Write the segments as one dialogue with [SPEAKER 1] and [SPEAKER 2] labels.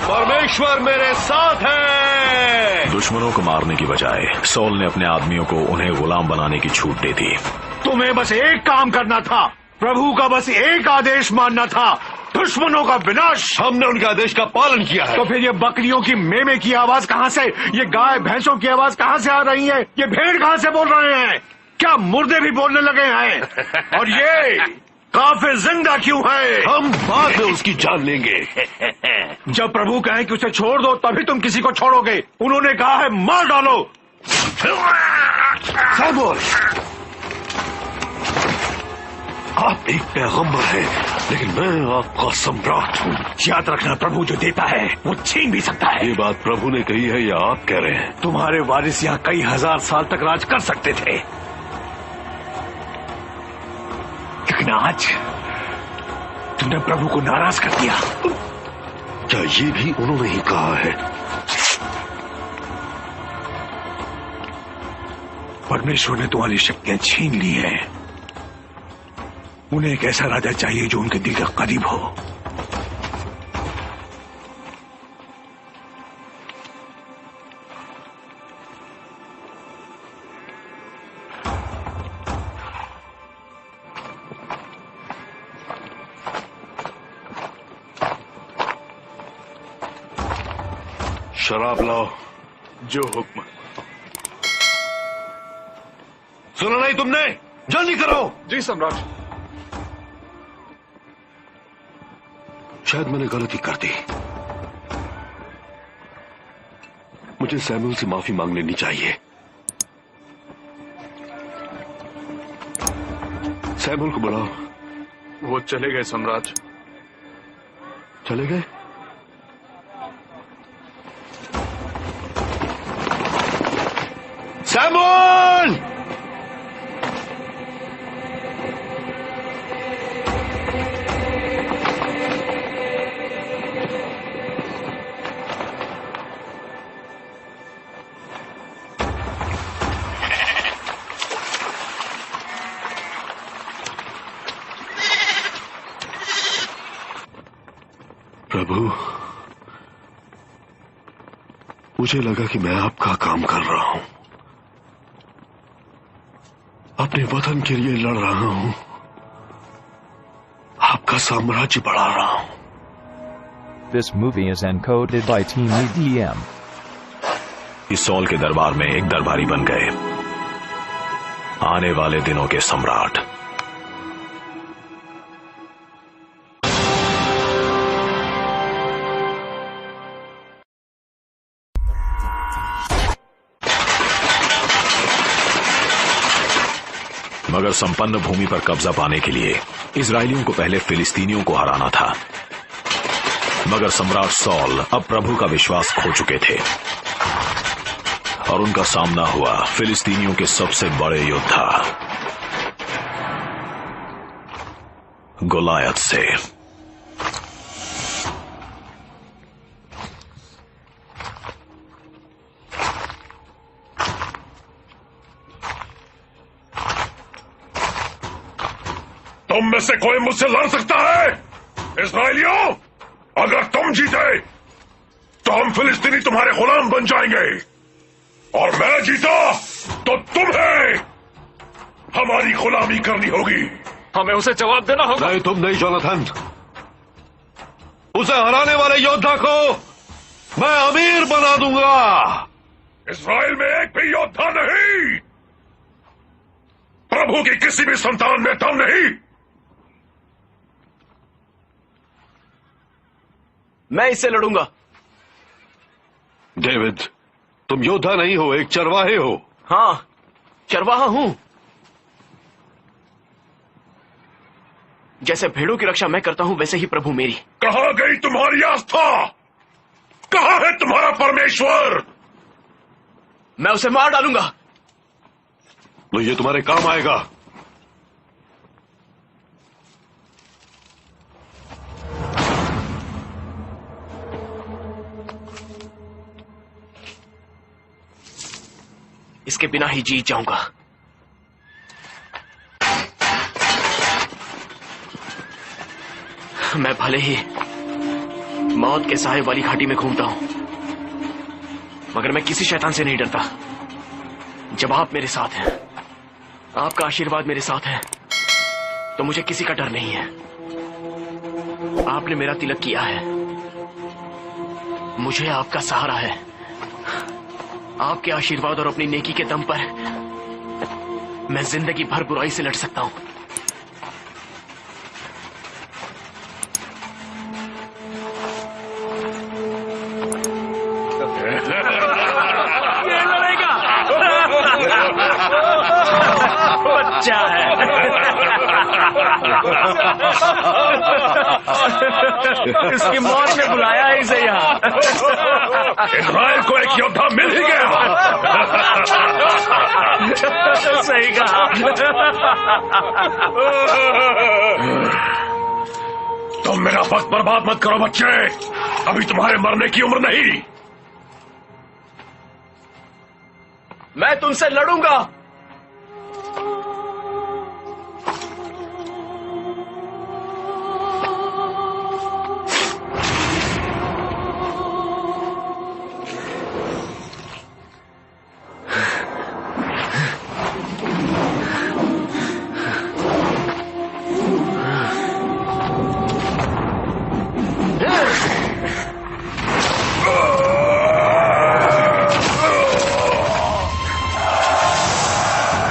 [SPEAKER 1] परमेश्वर मेरे साथ है।
[SPEAKER 2] दुश्मनों को मारने की बजाय सॉल ने अपने आदमियों को उन्हें गुलाम बनाने की छूट दे दी।
[SPEAKER 3] तुम्हें बस एक काम करना था, प्रभु का बस एक आदेश मानना था, दुश्मनों का विनाश।
[SPEAKER 1] हमने उनके आदेश का पालन किया है।
[SPEAKER 3] तो फिर ये बकरियों की मेमे की आवाज कहाँ से, ये गाय भैंसों की आवाज कहाँ से आ रही है, ये भेड़ कहाँ से बोल रहे हैं? क्या मुर्दे भी बोलने लगे हैं? और ये काफिर जिंदा क्यों है?
[SPEAKER 1] हम बाद में उसकी जान लेंगे।
[SPEAKER 3] जब प्रभु कहे कि उसे छोड़ दो तभी तुम किसी को छोड़ोगे। उन्होंने कहा है मार डालो।
[SPEAKER 1] सैमुअल, आप एक पैगंबर हैं, लेकिन मैं आपका सम्राट हूँ।
[SPEAKER 3] याद रखना, प्रभु जो देता है वो छीन भी सकता है।
[SPEAKER 1] ये बात प्रभु ने कही है या आप कह रहे हैं?
[SPEAKER 3] तुम्हारे वारिस यहाँ कई हजार साल तक राज कर सकते थे, लेकिन आज तुमने प्रभु को नाराज कर दिया।
[SPEAKER 1] क्या ये भी उन्होंने ही कहा है?
[SPEAKER 3] परमेश्वर ने तुम्हारी शक्तियां छीन ली हैं। उन्हें एक ऐसा राजा चाहिए जो उनके दिल के करीब हो।
[SPEAKER 1] शराब लाओ।
[SPEAKER 3] जो हुक्म।
[SPEAKER 1] सुना नहीं तुमने? जल्दी करो।
[SPEAKER 3] जी सम्राट।
[SPEAKER 1] शायद मैंने गलती कर दी। मुझे सैमुअल से माफी मांग लेनी चाहिए। सैमुअल को बुलाओ।
[SPEAKER 3] वो चले गए सम्राट।
[SPEAKER 1] चले गए? सैमुअल! प्रभु, मुझे लगा कि मैं आपका काम कर रहा हूं, अपने वतन के लिए लड़ रहा हूं, आपका साम्राज्य बढ़ा रहा हूं।
[SPEAKER 4] This movie is encoded by Team EDM.
[SPEAKER 2] इस सॉल के दरबार में एक दरबारी बन गए, आने वाले दिनों के सम्राट। मगर संपन्न भूमि पर कब्जा पाने के लिए इजरायलियों को पहले फिलिस्तीनियों को हराना था। मगर सम्राट सॉल अब प्रभु का विश्वास खो चुके थे और उनका सामना हुआ फिलिस्तीनियों के सबसे बड़े योद्धा गोलायत से।
[SPEAKER 1] तुम में से कोई मुझसे लड़ सकता है? इस्राएलियों, अगर तुम जीते तो हम फिलिस्तीनी तुम्हारे गुलाम बन जाएंगे, और मैं जीता तो तुम्हें हमारी गुलामी करनी होगी।
[SPEAKER 3] हमें उसे जवाब देना होगा।
[SPEAKER 1] नहीं, तुम नहीं जोनाथन। उसे हराने वाले योद्धा को मैं अमीर बना दूंगा। इस्राएल में एक भी योद्धा नहीं, प्रभु की किसी भी संतान में दम नहीं।
[SPEAKER 5] मैं इससे लड़ूंगा।
[SPEAKER 1] डेविड, तुम योद्धा नहीं हो, एक चरवाहे हो।
[SPEAKER 5] हाँ, चरवाहा हूं। जैसे भेड़ों की रक्षा मैं करता हूं, वैसे ही प्रभु मेरी।
[SPEAKER 1] कहां गई तुम्हारी आस्था? कहां है तुम्हारा परमेश्वर?
[SPEAKER 5] मैं उसे मार डालूंगा।
[SPEAKER 1] तो ये तुम्हारे काम आएगा।
[SPEAKER 5] इसके बिना ही जीत जाऊंगा। मैं भले ही मौत के साए वाली घाटी में घूमता हूं, मगर मैं किसी शैतान से नहीं डरता। जब आप मेरे साथ हैं, आपका आशीर्वाद मेरे साथ है, तो मुझे किसी का डर नहीं है। आपने मेरा तिलक किया है, मुझे आपका सहारा है। आपके आशीर्वाद और अपनी नेकी के दम पर मैं जिंदगी भर बुराई से लड़ सकता हूं। ये लड़ेगा। बच्चा है। इसकी मौत ने बुलाया है इसे यहाँ।
[SPEAKER 1] इज़राइल को एक योद्धा मिल ही गया।
[SPEAKER 5] सही कहा।
[SPEAKER 1] तुम मेरा वक्त बर्बाद मत करो बच्चे, अभी तुम्हारे मरने की उम्र नहीं।
[SPEAKER 5] मैं तुमसे लड़ूंगा।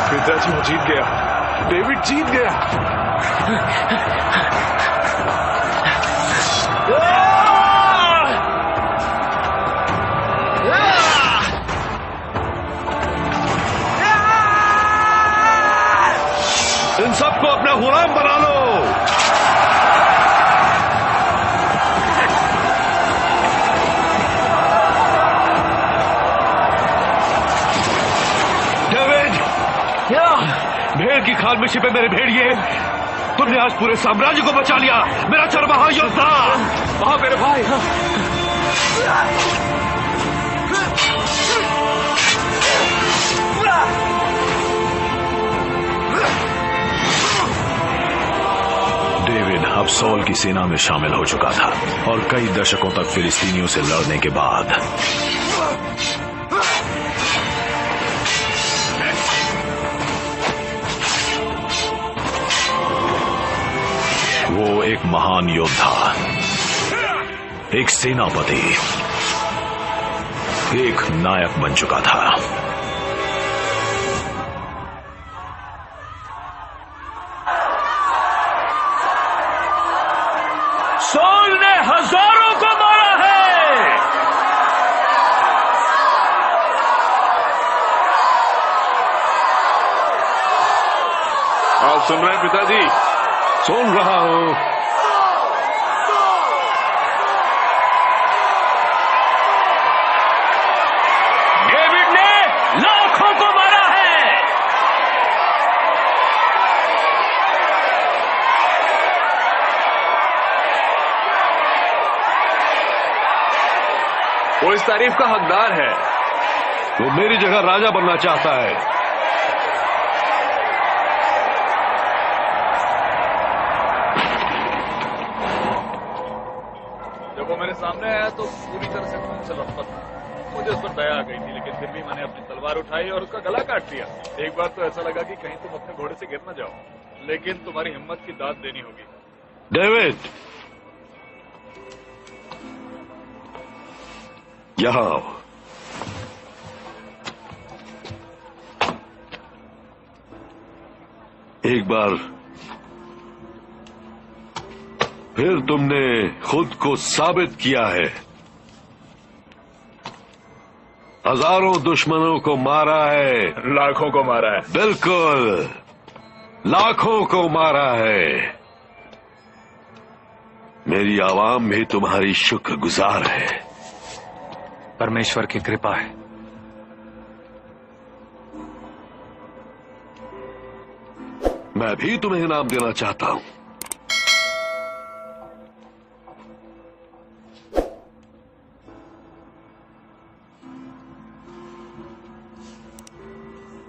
[SPEAKER 3] पिताजी वो जीत गया, डेविड जीत गया। इन सबको अपना गुलाम बना लो। भेड़ की खाल में छिपे मेरे भेड़िए, तुमने आज पूरे साम्राज्य को बचा लिया, मेरा चरवाहा योद्धा। वहां मेरे भाई।
[SPEAKER 2] डेविड अब सॉल की सेना में शामिल हो चुका था और कई दशकों तक फिलिस्तीनियों से लड़ने के बाद वो एक महान योद्धा, एक सेनापति, एक नायक बन चुका था।
[SPEAKER 3] सॉल ने हजारों को मारा है। आप सुन रहे हैं पिताजी? सुन रहा हूं। डेविड ने लाखों को मारा है। वो इस तारीफ का हकदार है। वो मेरी जगह राजा बनना चाहता है।
[SPEAKER 6] सामने आया तो पूरी तरह से खून से लथपथ था। मुझे उस पर दया आ गई थी, लेकिन फिर भी मैंने अपनी तलवार उठाई और उसका गला काट दिया। एक बार तो ऐसा लगा कि कहीं तुम अपने घोड़े से गिर न जाओ, लेकिन तुम्हारी हिम्मत की दाद देनी होगी।
[SPEAKER 3] डेविड, यहां आओ। एक बार फिर तुमने खुद को साबित किया है। हजारों दुश्मनों को मारा है।
[SPEAKER 6] लाखों को मारा है।
[SPEAKER 3] बिल्कुल, लाखों को मारा है। मेरी आवाम भी तुम्हारी शुक्रगुजार है।
[SPEAKER 4] परमेश्वर की कृपा है।
[SPEAKER 3] मैं भी तुम्हें इनाम देना चाहता हूं।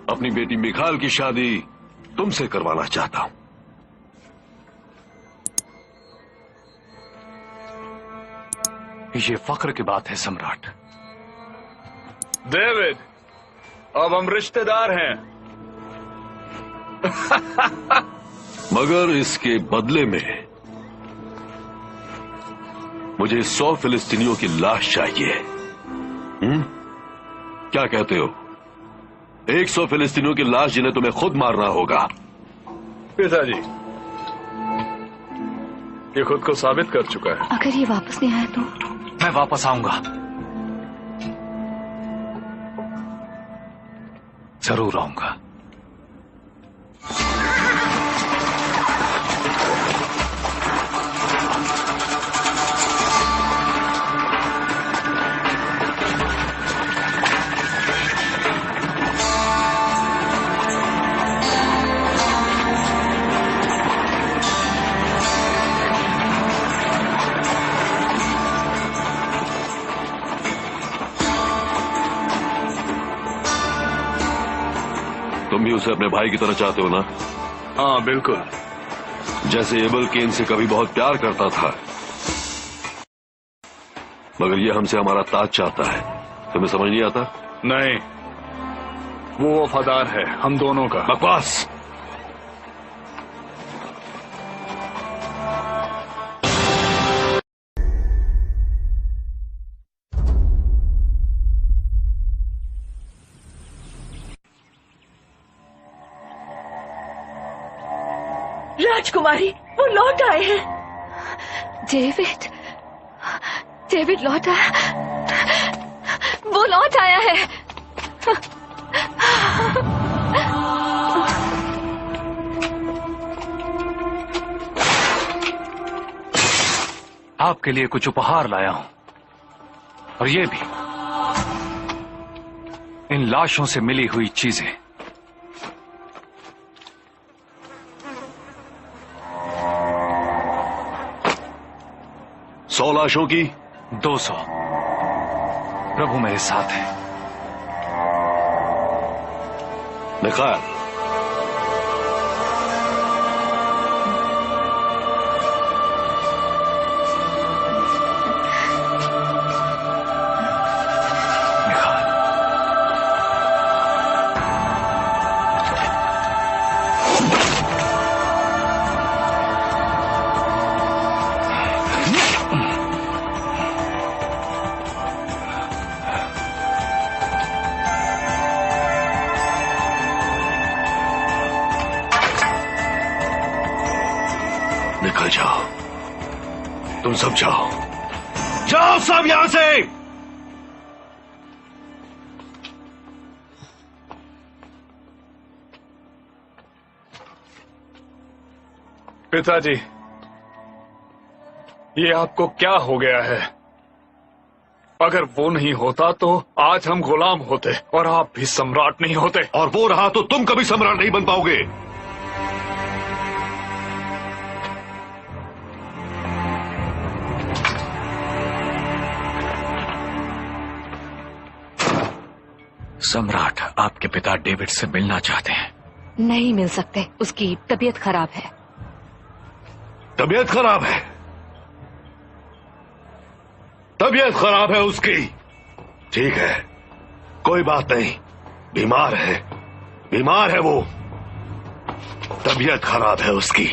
[SPEAKER 3] अपनी बेटी मिखाल की शादी तुमसे करवाना चाहता हूं। ये फख्र की बात है सम्राट।
[SPEAKER 6] डेविड, अब हम रिश्तेदार हैं।
[SPEAKER 1] मगर इसके बदले में मुझे 100 फिलिस्तीनियों की लाश चाहिए। क्या कहते हो? 100 फिलिस्तीनियों की लाश जिन्हें तुम्हें खुद मारना होगा।
[SPEAKER 6] पिताजी, ये खुद को साबित कर चुका है।
[SPEAKER 7] अगर ये वापस नहीं आया तो?
[SPEAKER 3] मैं वापस आऊंगा, जरूर आऊंगा।
[SPEAKER 1] तुम भी उसे अपने भाई की तरह चाहते हो ना?
[SPEAKER 6] हाँ बिल्कुल।
[SPEAKER 1] जैसे एबल केन से कभी बहुत प्यार करता था, मगर ये हमसे हमारा ताज चाहता है। तुम्हें समझ नहीं आता?
[SPEAKER 6] नहीं, वो वफादार है हम दोनों का।
[SPEAKER 1] बकवास।
[SPEAKER 7] राजकुमारी, वो लौट आए हैं। डेविड, डेविड लौट आया। वो लौट आया है।
[SPEAKER 3] आपके लिए कुछ उपहार लाया हूं, और ये भी इन लाशों से मिली हुई चीजें।
[SPEAKER 1] 100 लाशों की
[SPEAKER 3] 200। प्रभु मेरे साथ है।
[SPEAKER 1] निखार, निकल जाओ। तुम सब जाओ, जाओ सब यहां से।
[SPEAKER 6] पिताजी, ये आपको क्या हो गया है? अगर वो नहीं होता तो आज हम गुलाम होते और आप भी सम्राट नहीं होते।
[SPEAKER 1] और वो रहा तो तुम कभी सम्राट नहीं बन पाओगे।
[SPEAKER 5] सम्राट, आपके पिता डेविड से मिलना चाहते हैं।
[SPEAKER 7] नहीं मिल सकते, उसकी तबीयत खराब है।
[SPEAKER 1] तबीयत खराब है? तबीयत खराब है उसकी? ठीक है, कोई बात नहीं। बीमार है, बीमार है वो। तबीयत खराब है उसकी।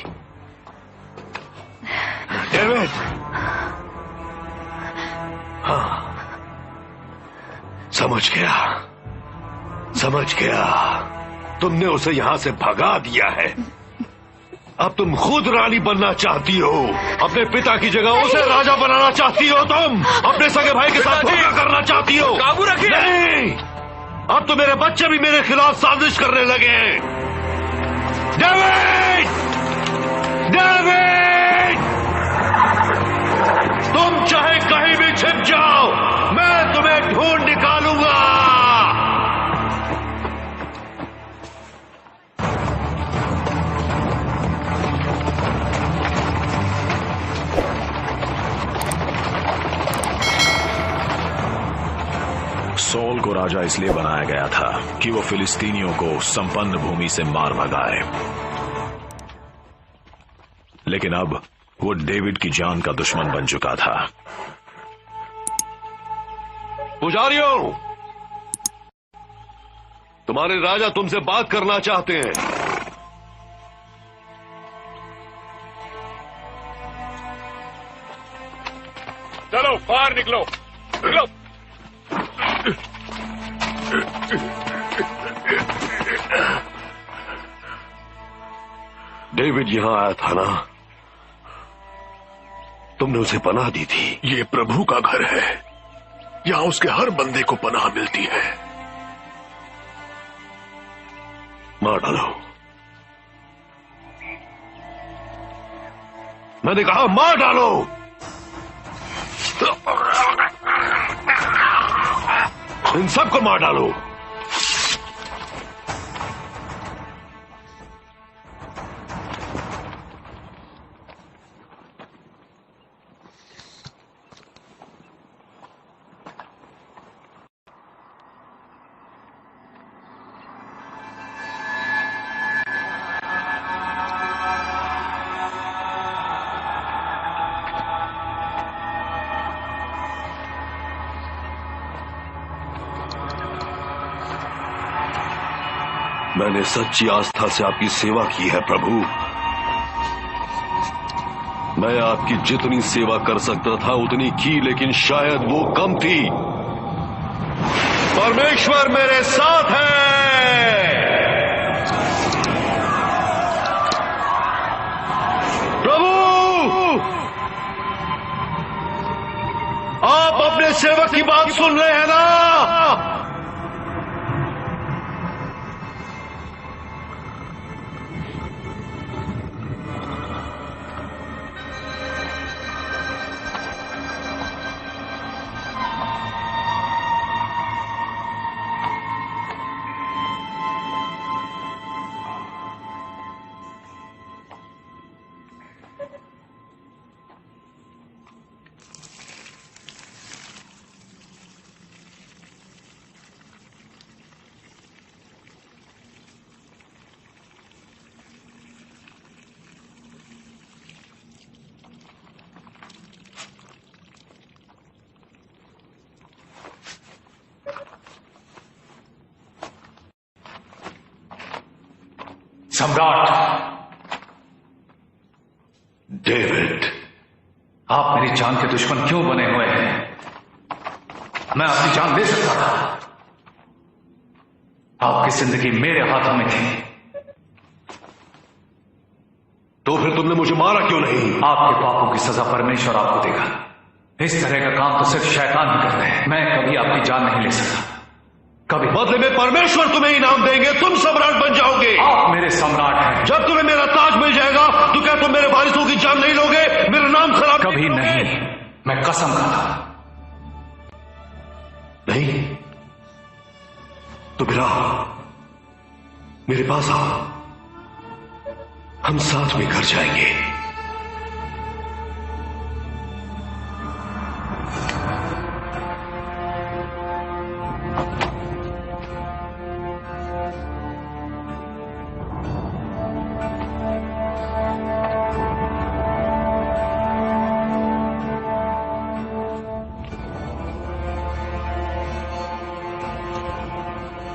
[SPEAKER 1] डेविड, हाँ, समझ गया, समझ गया। तुमने उसे यहां से भगा दिया है। अब तुम खुद रानी बनना चाहती हो। अपने पिता की जगह उसे राजा बनाना चाहती हो। तुम अपने सगे भाई के साथ धोखा करना चाहती हो।
[SPEAKER 6] काबू रखिए।
[SPEAKER 1] नहीं, अब तो मेरे बच्चे भी मेरे खिलाफ साजिश करने लगे हैं। डेविड, डेविड, तुम चाहे कहीं भी छिप जाओ, मैं तुम्हें ढूंढ निकालूंगा।
[SPEAKER 2] सॉल को राजा इसलिए बनाया गया था कि वो फिलिस्तीनियों को संपन्न भूमि से मार भगाए, लेकिन अब वो डेविड की जान का दुश्मन बन चुका था।
[SPEAKER 8] पुजारियों, तुम्हारे राजा तुमसे बात करना चाहते हैं।
[SPEAKER 6] चलो बाहर निकलो, निकलो।
[SPEAKER 8] डेविड यहां आया था ना? तुमने उसे पनाह दी थी।
[SPEAKER 1] ये प्रभु का घर है, यहां उसके हर बंदे को पनाह मिलती है।
[SPEAKER 8] मार डालो। मैंने कहा मार डालो। इन सबको मार डालो। मैंने सच्ची आस्था से आपकी सेवा की है प्रभु। मैं आपकी जितनी सेवा कर सकता था उतनी की, लेकिन शायद वो कम थी। परमेश्वर मेरे साथ है। प्रभु, आप अपने सेवक की बात सुन रहे हैं ना?
[SPEAKER 3] सम्राट
[SPEAKER 8] डेविड,
[SPEAKER 3] आप मेरी जान के दुश्मन क्यों बने हुए हैं? मैं आपकी जान ले सकता था। आपकी जिंदगी मेरे हाथों में थी।
[SPEAKER 8] तो फिर तुमने मुझे मारा क्यों नहीं?
[SPEAKER 3] आपके पापों की सजा परमेश्वर आपको देगा। इस तरह का काम तो सिर्फ शैतान ही करते हैं। मैं कभी आपकी जान नहीं ले सकता, कभी।
[SPEAKER 8] बदले में परमेश्वर तुम्हें इनाम देंगे, तुम सम्राट बन जाओगे।
[SPEAKER 3] आप मेरे सम्राट हैं।
[SPEAKER 8] जब तुम्हें मेरा ताज मिल जाएगा तो क्या तुम मेरे वारिसों की जान नहीं लोगे? मेरा नाम खराब
[SPEAKER 3] कभी नहीं। मैं कसम खाता।
[SPEAKER 8] नहीं तो फिर आओ, मेरे पास आओ, हम साथ में घर जाएंगे।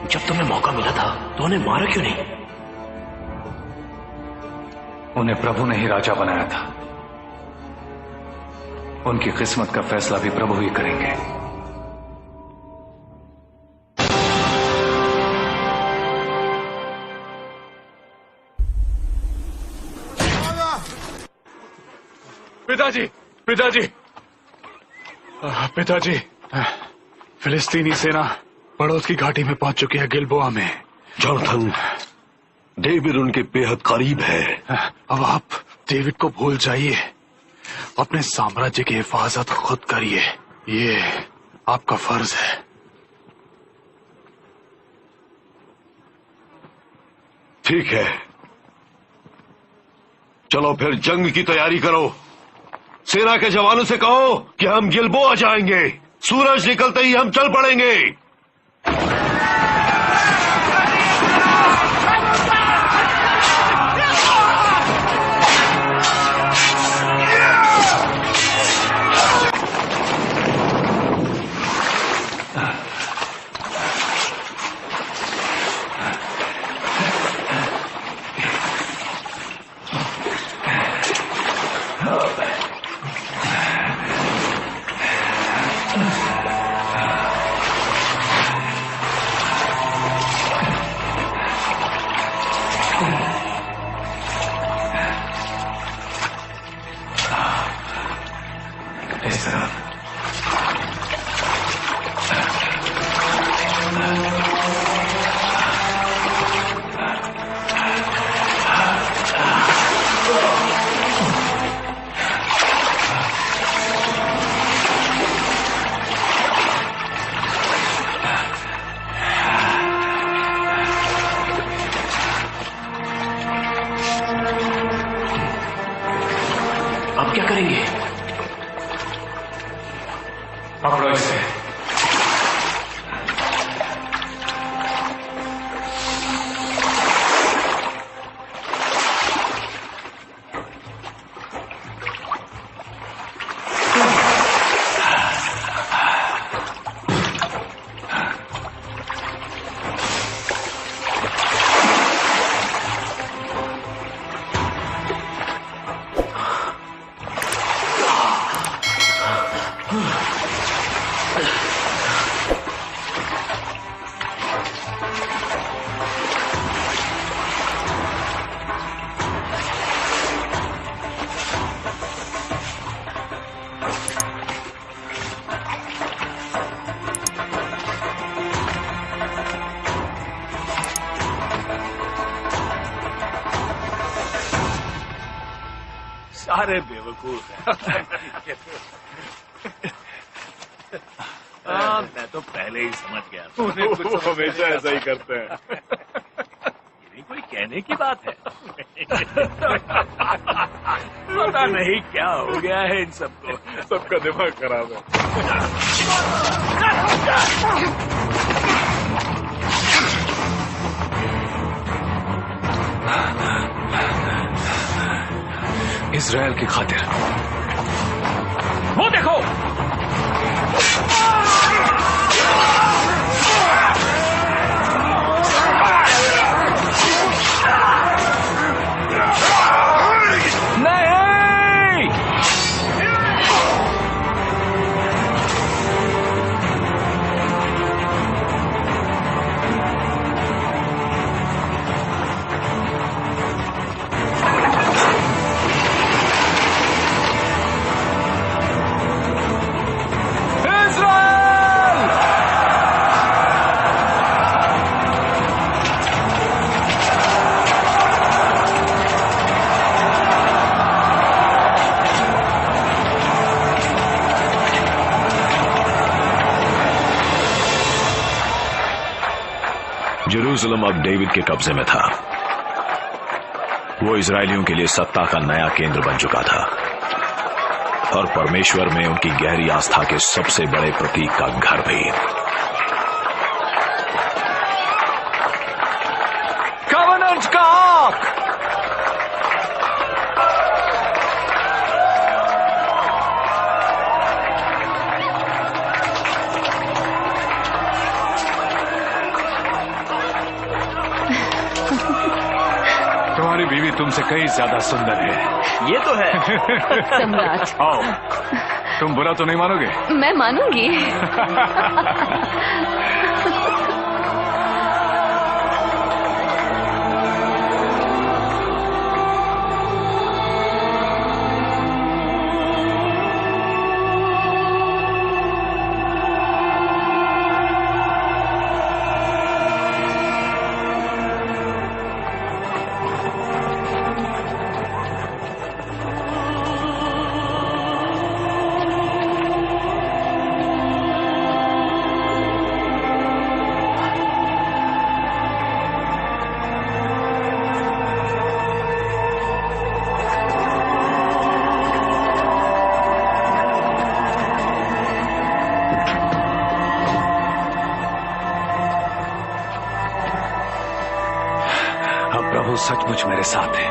[SPEAKER 5] जब तुम्हें मौका मिला था तो उन्हें मारा क्यों नहीं?
[SPEAKER 3] उन्हें प्रभु ने ही राजा बनाया था। उनकी किस्मत का फैसला भी प्रभु ही करेंगे।
[SPEAKER 6] पिताजी, पिताजी, पिताजी, फिलिस्तीनी सेना पड़ोस की घाटी में पहुंच चुकी है, गिलबोआ में।
[SPEAKER 8] जॉनथन, डेविड उनके बेहद करीब है।
[SPEAKER 6] अब आप डेविड को भूल जाइए, अपने साम्राज्य की हिफाजत खुद करिए। ये आपका फर्ज है।
[SPEAKER 8] ठीक है, चलो फिर जंग की तैयारी करो। सेना के जवानों से कहो कि हम गिलबोआ जाएंगे। सूरज निकलते ही हम चल पड़ेंगे।
[SPEAKER 2] इस तरफ।
[SPEAKER 5] अब क्या करेंगे?
[SPEAKER 2] पकड़ो इसे।
[SPEAKER 6] सारे बेवकूफ हैं। मैं तो पहले ही समझ गया था। वो हमेशा ऐसा ही करते हैं। ये भी कोई कहने की बात है। पता नहीं क्या हो गया है इन सबको। सबका दिमाग खराब है।
[SPEAKER 2] इजराइल की खातिर।
[SPEAKER 5] वो देखो,
[SPEAKER 2] जेरूसलम अब डेविड के कब्जे में था। वो इजरायलियों के लिए सत्ता का नया केंद्र बन चुका था और परमेश्वर में उनकी गहरी आस्था के सबसे बड़े प्रतीक का घर भी।
[SPEAKER 5] कवनेंट का आर्क।
[SPEAKER 6] तुम्हारी बीवी तुमसे कहीं ज्यादा सुंदर है।
[SPEAKER 5] ये तो है।
[SPEAKER 7] सम्राट,
[SPEAKER 6] आओ, तुम बुरा तो नहीं मानोगे?
[SPEAKER 7] मैं मानूंगी।
[SPEAKER 6] प्रभु सचमुच मेरे साथ है।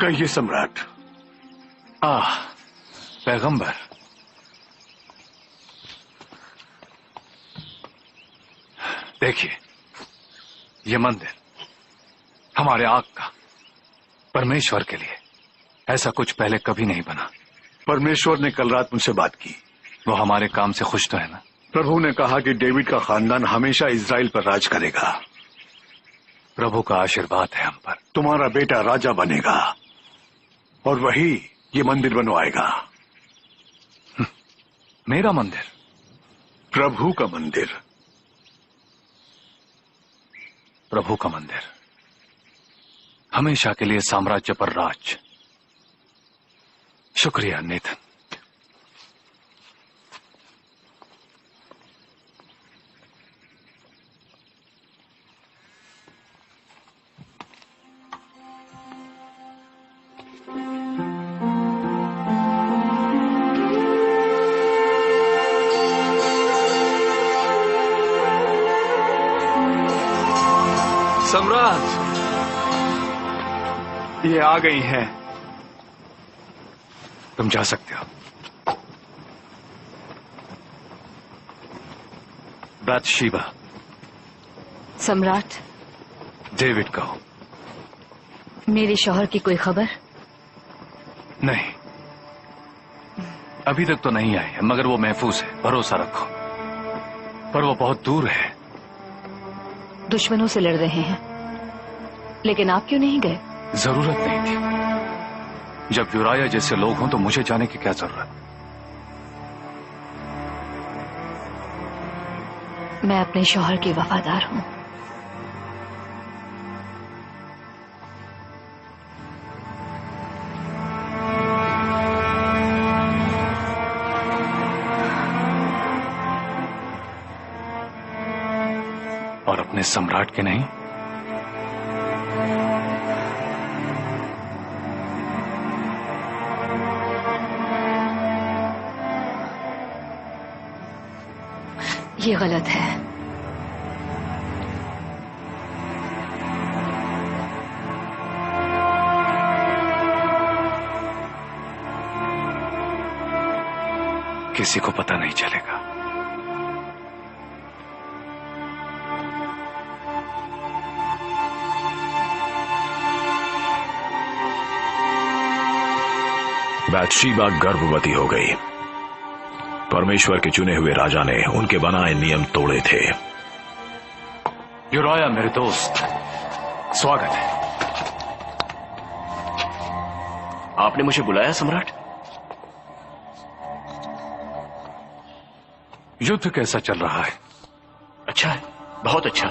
[SPEAKER 3] कहिए सम्राट।
[SPEAKER 9] पैगंबर, देखिए, ये मंदिर हमारे आग का, परमेश्वर के लिए ऐसा कुछ पहले कभी नहीं बना।
[SPEAKER 3] परमेश्वर ने कल रात मुझसे बात की।
[SPEAKER 9] वो हमारे काम से खुश तो है ना?
[SPEAKER 3] प्रभु ने कहा कि डेविड का खानदान हमेशा इजराइल पर राज करेगा।
[SPEAKER 9] प्रभु का आशीर्वाद है हम पर।
[SPEAKER 3] तुम्हारा बेटा राजा बनेगा और वही ये मंदिर बनवाएगा।
[SPEAKER 9] मेरा मंदिर?
[SPEAKER 3] प्रभु का मंदिर।
[SPEAKER 9] प्रभु का मंदिर, हमेशा के लिए साम्राज्य पर राज। शुक्रिया नेथन।
[SPEAKER 6] सम्राट,
[SPEAKER 9] ये आ गई हैं। तुम जा सकते हो। बातशीबा,
[SPEAKER 7] सम्राट,
[SPEAKER 9] डेविड कहो।
[SPEAKER 7] मेरे शौहर की कोई खबर?
[SPEAKER 9] नहीं, अभी तक तो नहीं आई है, मगर वो महफूज है, भरोसा रखो। पर वो बहुत दूर है।
[SPEAKER 7] दुश्मनों से लड़ रहे हैं, लेकिन आप क्यों नहीं गए?
[SPEAKER 9] जरूरत नहीं थी। जब यूराया जैसे लोग हों तो मुझे जाने की क्या जरूरत?
[SPEAKER 7] मैं अपने शौहर की वफादार हूं।
[SPEAKER 9] और अपने सम्राट के नहीं?
[SPEAKER 7] ये गलत है।
[SPEAKER 9] किसी को पता नहीं चलेगा।
[SPEAKER 2] बैतशीबा गर्भवती हो गई। परमेश्वर के चुने हुए राजा ने उनके बनाए नियम तोड़े थे।
[SPEAKER 9] यूराया मेरे दोस्त, स्वागत है।
[SPEAKER 5] आपने मुझे बुलाया सम्राट?
[SPEAKER 9] युद्ध कैसा चल रहा है?
[SPEAKER 5] अच्छा है, बहुत अच्छा।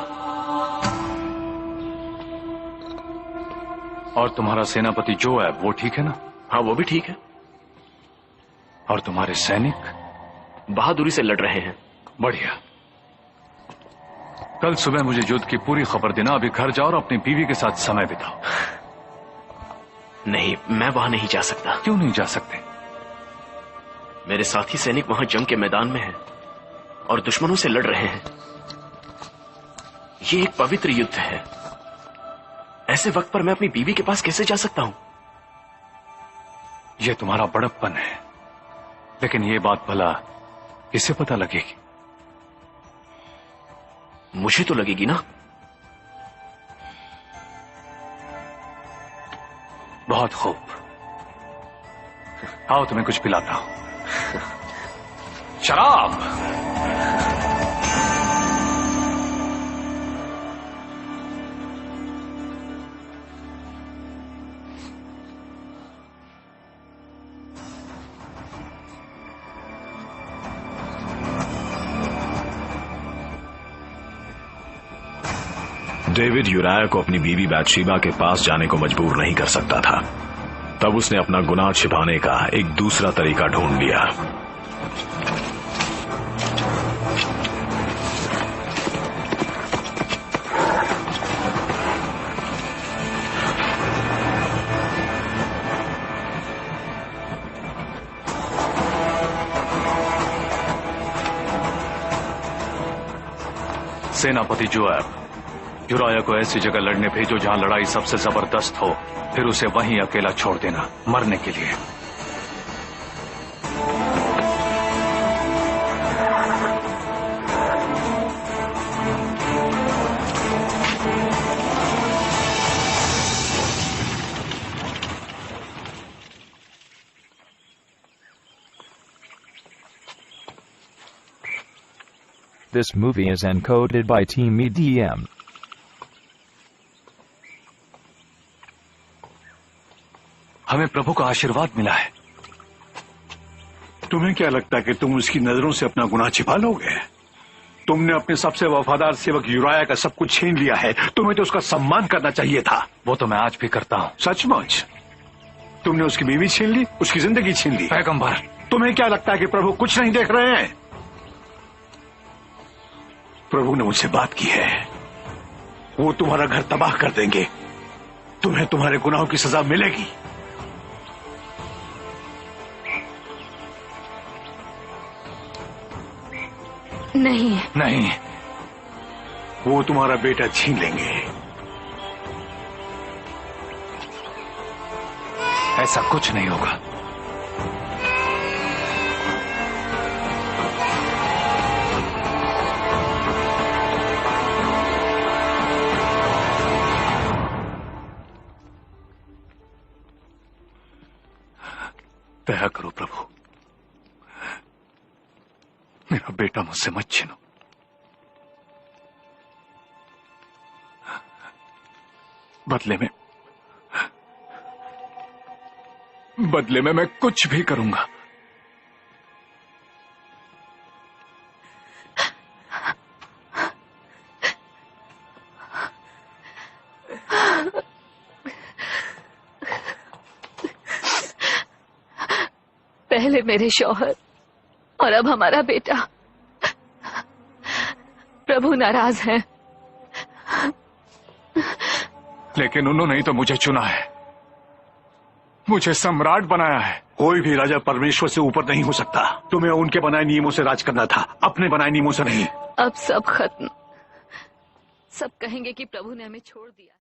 [SPEAKER 9] और तुम्हारा सेनापति जो है वो ठीक है ना?
[SPEAKER 5] हाँ, वो भी ठीक है।
[SPEAKER 9] और तुम्हारे सैनिक
[SPEAKER 5] बहादुरी से लड़ रहे हैं।
[SPEAKER 9] बढ़िया। कल सुबह मुझे युद्ध की पूरी खबर देना। अभी घर जाओ और अपनी बीवी के साथ समय बिताओ।
[SPEAKER 5] नहीं, मैं वहां नहीं जा सकता।
[SPEAKER 9] क्यों नहीं जा सकते?
[SPEAKER 5] मेरे साथी सैनिक वहां जंग के मैदान में हैं और दुश्मनों से लड़ रहे हैं। ये एक पवित्र युद्ध है। ऐसे वक्त पर मैं अपनी बीवी के पास कैसे जा सकता हूं?
[SPEAKER 9] यह तुम्हारा बड़प्पन है, लेकिन ये बात भला किसे पता लगेगी?
[SPEAKER 5] मुझे तो लगेगी ना।
[SPEAKER 9] बहुत खूब। आओ तुम्हें कुछ पिलाता हूं। शराब।
[SPEAKER 2] डेविड यूराया को अपनी बीवी बैतशीबा के पास जाने को मजबूर नहीं कर सकता था। तब उसने अपना गुनाह छिपाने का एक दूसरा तरीका ढूंढ लिया।
[SPEAKER 9] सेनापति जोएब, युराया को ऐसी जगह लड़ने भेजो जहां लड़ाई सबसे जबरदस्त हो, फिर उसे वहीं अकेला छोड़ देना मरने के लिए।
[SPEAKER 4] This movie is encoded by Team EDM.
[SPEAKER 9] हमें प्रभु का आशीर्वाद मिला है।
[SPEAKER 3] तुम्हें क्या लगता है कि तुम उसकी नजरों से अपना गुनाह छिपा लोगे? तुमने अपने सबसे वफादार सेवक युराया का सब कुछ छीन लिया है। तुम्हें तो उसका सम्मान करना चाहिए था।
[SPEAKER 9] वो तो मैं आज भी करता हूँ।
[SPEAKER 3] सचमुच? तुमने उसकी बीवी छीन ली, उसकी जिंदगी छीन ली।
[SPEAKER 9] पैगंबर,
[SPEAKER 3] तुम्हें क्या लगता है कि प्रभु कुछ नहीं देख रहे हैं? प्रभु ने मुझसे बात की है। वो तुम्हारा घर तबाह कर देंगे। तुम्हें तुम्हारे गुनाहों की सजा मिलेगी।
[SPEAKER 7] नहीं
[SPEAKER 9] नहीं,
[SPEAKER 3] वो तुम्हारा बेटा छीन लेंगे।
[SPEAKER 9] ऐसा कुछ नहीं होगा। दया करो प्रभु, मेरा बेटा मुझसे मत छीनो। बदले में मैं कुछ भी करूंगा।
[SPEAKER 7] पहले मेरे शौहर और अब हमारा बेटा। प्रभु नाराज हैं।
[SPEAKER 9] लेकिन उन्होंने ही तो मुझे चुना है, मुझे सम्राट बनाया है।
[SPEAKER 3] कोई भी राजा परमेश्वर से ऊपर नहीं हो सकता। तुम्हें उनके बनाए नियमों से राज करना था, अपने बनाए नियमों से नहीं।
[SPEAKER 7] अब सब खत्म। सब कहेंगे कि प्रभु ने हमें छोड़ दिया।